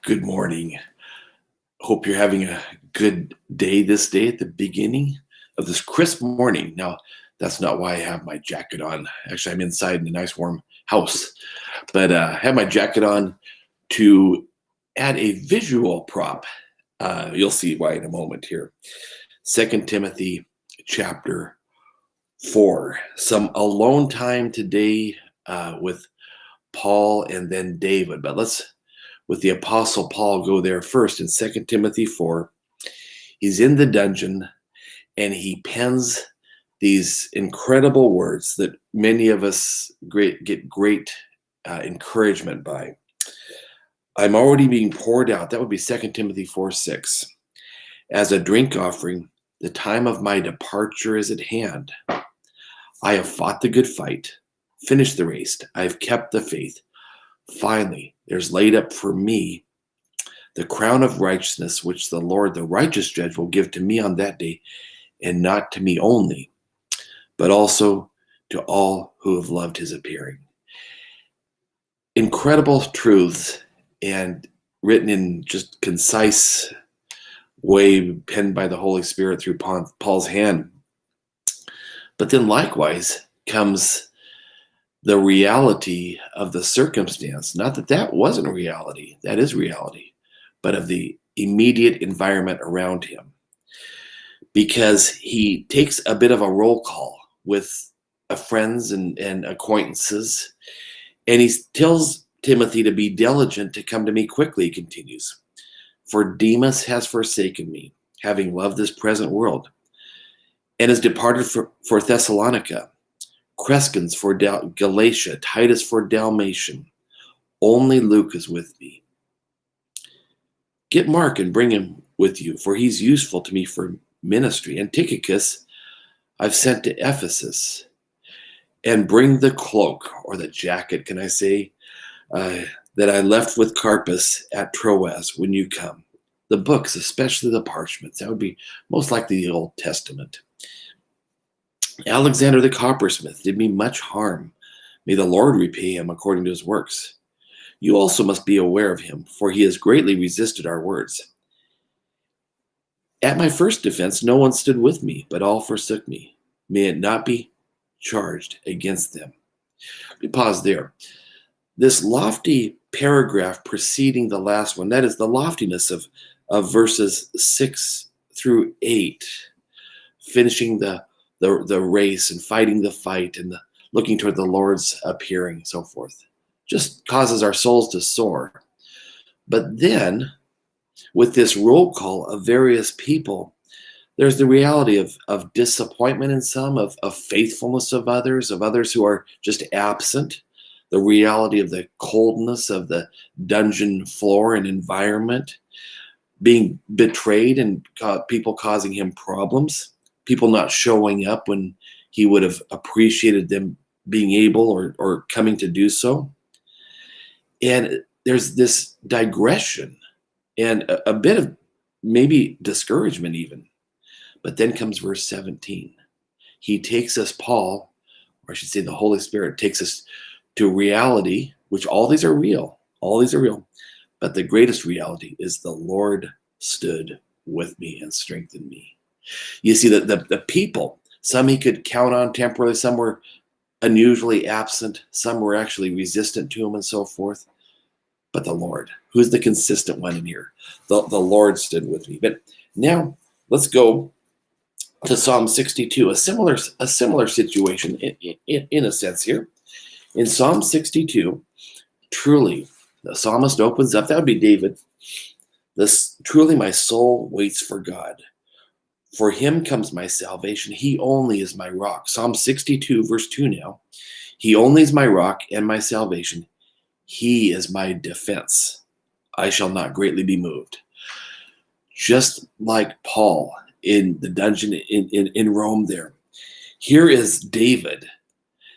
Good morning. Hope you're having a good day this day at the beginning of this crisp morning. Now, that's not why I have my jacket on. Actually, I'm inside in a nice warm house, but I have my jacket on to add a visual prop. You'll see why in a moment here. 2 Timothy chapter 4. Some alone time today with Paul and then David, but let's with the Apostle Paul go there first in 2 Timothy 4. He's in the dungeon and he pens these incredible words that many of us get great encouragement by. I'm already being poured out. That would be 2 Timothy 4:6. As a drink offering, the time of my departure is at hand. I have fought the good fight, finished the race. I have kept the faith. Finally, there's laid up for me the crown of righteousness, which the Lord, the righteous judge, will give to me on that day, and not to me only, but also to all who have loved his appearing. Incredible truths and written in just concise way, penned by the Holy Spirit through Paul's hand. But then likewise comes the reality of the circumstance. Not that that wasn't reality, that is reality, but of the immediate environment around him. Because he takes a bit of a roll call with friends and acquaintances, and he tells Timothy to be diligent to come to me quickly, he continues. For Demas has forsaken me, having loved this present world, and has departed for Thessalonica. Crescens for Galatia, Titus for Dalmatian. Only Luke is with me. Get Mark and bring him with you, for he's useful to me for ministry. And Tychicus I've sent to Ephesus. And bring the cloak, or the jacket, can I say, that I left with Carpus at Troas when you come. The books, especially the parchments, that would be most likely the Old Testament. Alexander the Coppersmith did me much harm. May the Lord repay him according to his works. You also must be aware of him, for he has greatly resisted our words. At my first defense, no one stood with me, but all forsook me. May it not be charged against them. Let me pause there. This lofty paragraph preceding the last one, that is the loftiness of verses 6 through 8, finishing the race and fighting the fight and looking toward the Lord's appearing, so forth, just causes our souls to soar. But then, with this roll call of various people, there's the reality of disappointment in some, of faithfulness of others who are just absent, the reality of the coldness of the dungeon floor and environment, being betrayed and people causing him problems, people not showing up when he would have appreciated them being able or coming to do so. And there's this digression and a bit of maybe discouragement even. But then comes verse 17. He takes us, Paul, or I should say the Holy Spirit, takes us to reality, which all these are real. All these are real. But the greatest reality is the Lord stood with me and strengthened me. You see that the people, some he could count on temporarily, some were unusually absent, some were actually resistant to him and so forth. But the Lord, who's the consistent one in here? The Lord stood with me. But now let's go to Psalm 62, a similar situation in a sense here. In Psalm 62, truly, the psalmist opens up, that would be David. Truly my soul waits for God. For him comes my salvation. He only is my rock. Psalm 62, verse 2 now. He only is my rock and my salvation. He is my defense. I shall not greatly be moved. Just like Paul in the dungeon in Rome there. Here is David.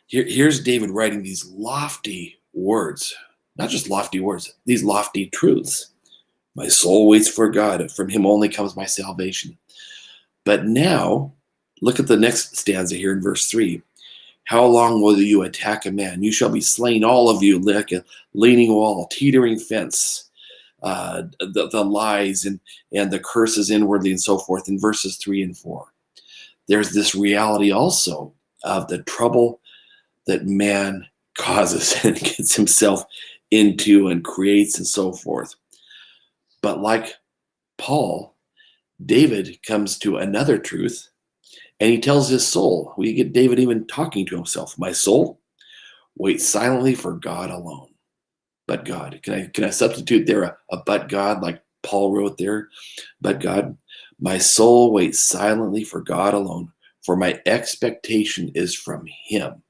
Here's David writing these lofty words. Not just lofty words, these lofty truths. My soul waits for God. From him only comes my salvation. But now, look at the next stanza here in verse 3. How long will you attack a man? You shall be slain, all of you, like a leaning wall, teetering fence. the lies and the curses inwardly and so forth in verses 3 and 4. There's this reality also of the trouble that man causes and gets himself into and creates and so forth. But like Paul, David comes to another truth, and he tells his soul. We get David even talking to himself. My soul, wait silently for God alone. But God. Can I substitute there a but God, like Paul wrote there? But God, my soul waits silently for God alone, for my expectation is from him.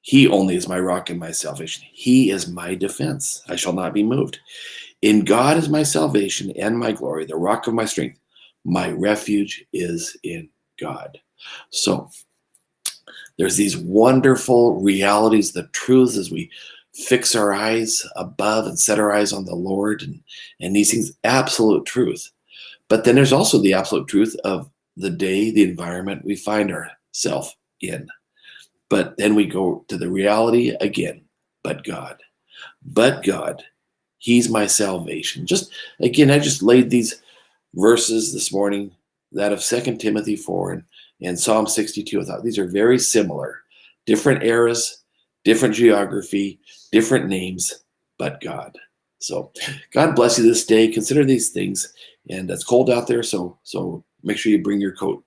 He only is my rock and my salvation. He is my defense. I shall not be moved. In God is my salvation and my glory, the rock of my strength. My refuge is in God. So there's these wonderful realities, the truths as we fix our eyes above and set our eyes on the Lord and these things, absolute truth. But then there's also the absolute truth of the day, the environment we find ourselves in. But then we go to the reality again, but God. But God, he's my salvation. Just again, I just laid these verses this morning, that of 2 Timothy 4 and Psalm 62. I thought these are very similar. Different eras, different geography, different names, but God. So God bless you this day. Consider these things. And it's cold out there, so make sure you bring your coat.